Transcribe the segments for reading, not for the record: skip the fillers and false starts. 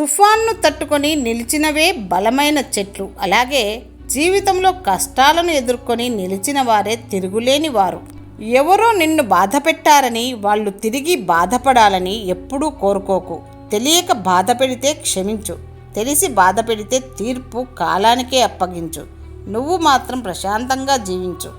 తుఫాన్ను తట్టుకొని నిలిచినవే బలమైన చెట్లు. అలాగే జీవితంలో కష్టాలను ఎదుర్కొని నిలిచిన వారే తిరుగులేని వారు. ఎవరో నిన్ను బాధ పెట్టారని వాళ్ళు తిరిగి బాధపడాలని ఎప్పుడూ కోరుకోకు. తెలియక బాధ పెడితే క్షమించు, తెలిసి బాధ పెడితే తీర్పు కాలానికే అప్పగించు. నువ్వు మాత్రం ప్రశాంతంగా జీవించు.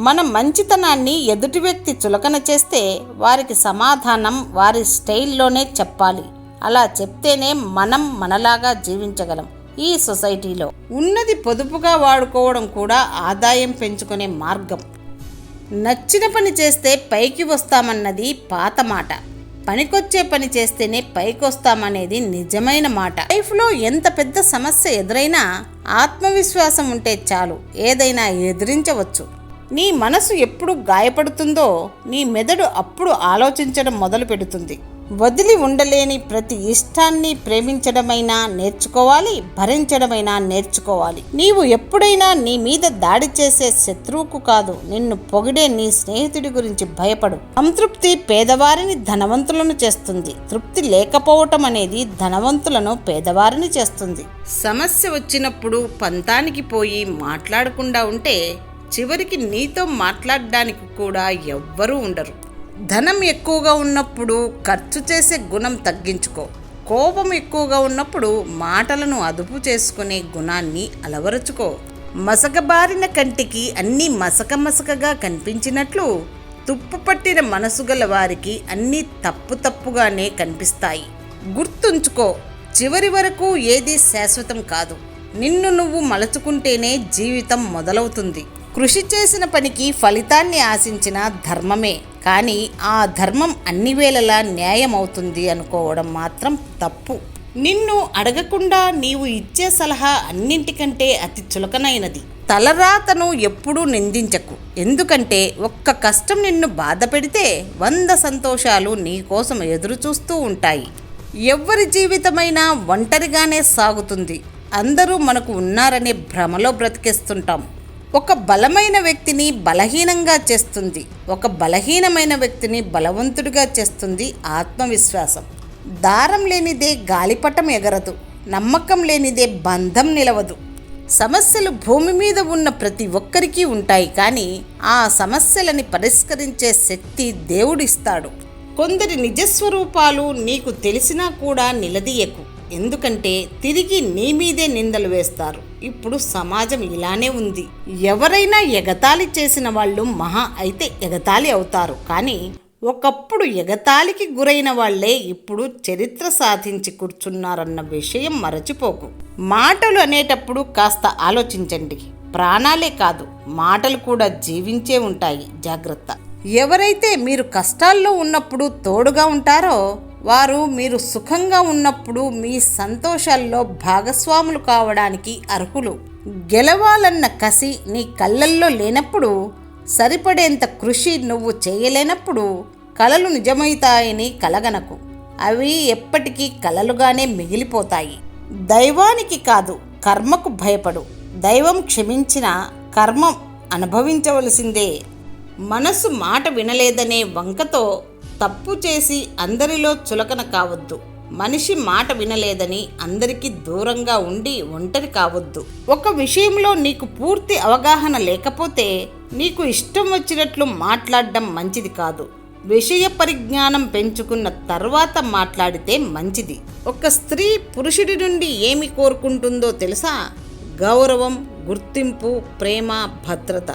మన మంచితనాన్ని ఎదుటి వ్యక్తి చులకన చేస్తే వారికి సమాధానం వారి స్టైల్లోనే చెప్పాలి. అలా చెప్తేనే మనం మనలాగా జీవించగలం. ఈ సొసైటీలో ఉన్నది పొదుపుగా వాడుకోవడం కూడా ఆదాయం పెంచుకునే మార్గం. నచ్చిన పని చేస్తే పైకి వస్తామన్నది పాత మాట. పనికొచ్చే పని చేస్తేనే పైకి వస్తామనేది నిజమైన మాట. లైఫ్లో ఎంత పెద్ద సమస్య ఎదురైనా ఆత్మవిశ్వాసం ఉంటే చాలు, ఏదైనా ఎదిరించవచ్చు. నీ మనసు ఎప్పుడు గాయపడుతుందో నీ మెదడు అప్పుడు ఆలోచించడం మొదలు పెడుతుంది. వదిలి ఉండలేని ప్రతి ఇష్టాన్ని ప్రేమించడమైనా నేర్చుకోవాలి, భరించడమైనా నేర్చుకోవాలి. నీవు ఎప్పుడైనా నీ మీద దాడి చేసే శత్రువుకు కాదు, నిన్ను పొగిడే నీ స్నేహితుడి గురించి భయపడు. సంతృప్తి పేదవారిని ధనవంతులను చేస్తుంది. తృప్తి లేకపోవటం అనేది ధనవంతులను పేదవారిని చేస్తుంది. సమస్య వచ్చినప్పుడు పంతానికి పోయి మాట్లాడకుండా ఉంటే చివరికి నీతో మాట్లాడడానికి కూడా ఎవ్వరూ ఉండరు. ధనం ఎక్కువగా ఉన్నప్పుడు ఖర్చు చేసే గుణం తగ్గించుకో. కోపం ఎక్కువగా ఉన్నప్పుడు మాటలను అదుపు చేసుకునే గుణాన్ని అలవరుచుకో. మసకబారిన కంటికి అన్నీ మసకగా కనిపించినట్లు తుప్పు పట్టిన మనసు గల వారికి అన్నీ తప్పుగానే కనిపిస్తాయి. గుర్తుంచుకో, చివరి వరకు ఏదీ శాశ్వతం కాదు. నిన్ను నువ్వు మలచుకుంటేనే జీవితం మొదలవుతుంది. కృషి చేసిన పనికి ఫలితాన్ని ఆశించిన ధర్మమే, కానీ ఆ ధర్మం అన్ని వేళలా న్యాయం అవుతుంది అనుకోవడం మాత్రం తప్పు. నిన్ను అడగకుండా నీవు ఇచ్చే సలహా అన్నింటికంటే అతి చులకనైనది. తలరాతను ఎప్పుడూ నిందించకు, ఎందుకంటే ఒక్క కష్టం నిన్ను బాధ పెడితే 100 సంతోషాలు నీ కోసం ఎదురు చూస్తూ ఉంటాయి. ఎవ్వరి జీవితమైనా ఒంటరిగానే సాగుతుంది. అందరూ మనకు ఉన్నారనే భ్రమలో బ్రతికేస్తుంటాం. ఒక బలమైన వ్యక్తిని బలహీనంగా చేస్తుంది, ఒక బలహీనమైన వ్యక్తిని బలవంతుడిగా చేస్తుంది ఆత్మవిశ్వాసం. దారం లేనిదే గాలిపటం ఎగరదు, నమ్మకం లేనిదే బంధం నిలవదు. సమస్యలు భూమి మీద ఉన్న ప్రతి ఒక్కరికి ఉంటాయి, కానీ ఆ సమస్యలని పరిష్కరించే శక్తి దేవుడిస్తాడు. కొందరి నిజస్వరూపాలు నీకు తెలిసినా కూడా నిలదీయకు, ఎందుకంటే తిరిగి నీ మీదే నిందలు వేస్తారు. ఇప్పుడు సమాజం ఇలానే ఉంది. ఎవరైనా ఎగతాళి చేసిన వాళ్ళు మహా అయితే ఎగతాళి అవుతారు, కానీ ఒకప్పుడు ఎగతాళికి గురైన వాళ్లే ఇప్పుడు చరిత్ర సాధించి కూర్చున్నారన్న విషయం మరచిపోకు. మాటలు అనేటప్పుడు కాస్త ఆలోచించండి. ప్రాణాలే కాదు, మాటలు కూడా జీవించే ఉంటాయి, జాగ్రత్త. ఎవరైతే మీరు కష్టాల్లో ఉన్నప్పుడు తోడుగా ఉంటారో వారు మీరు సుఖంగా ఉన్నప్పుడు మీ సంతోషాల్లో భాగస్వాములు కావడానికి అర్హులు. గెలవాలన్న కసి నీ కళ్ళల్లో లేనప్పుడు, సరిపడేంత కృషి నువ్వు చేయలేనప్పుడు కలలు నిజమవుతాయని కలగనకు. అవి ఎప్పటికీ కలలుగానే మిగిలిపోతాయి. దైవానికి కాదు, కర్మకు భయపడు. దైవం క్షమించిన కర్మం అనుభవించవలసిందే. మనసు మాట వినలేదనే వంకతో తప్పు చేసి అందరిలో చులకన కావద్దు. మనిషి మాట వినలేదని అందరికీ దూరంగా ఉండి ఒంటరి కావద్దు. ఒక విషయంలో నీకు పూర్తి అవగాహన లేకపోతే నీకు ఇష్టం వచ్చినట్లు మాట్లాడడం మంచిది కాదు. విషయ పరిజ్ఞానం పెంచుకున్న తర్వాత మాట్లాడితే మంచిది. ఒక స్త్రీ పురుషుడి నుండి ఏమి కోరుకుంటుందో తెలుసా? గౌరవం, గుర్తింపు, ప్రేమ, భద్రత.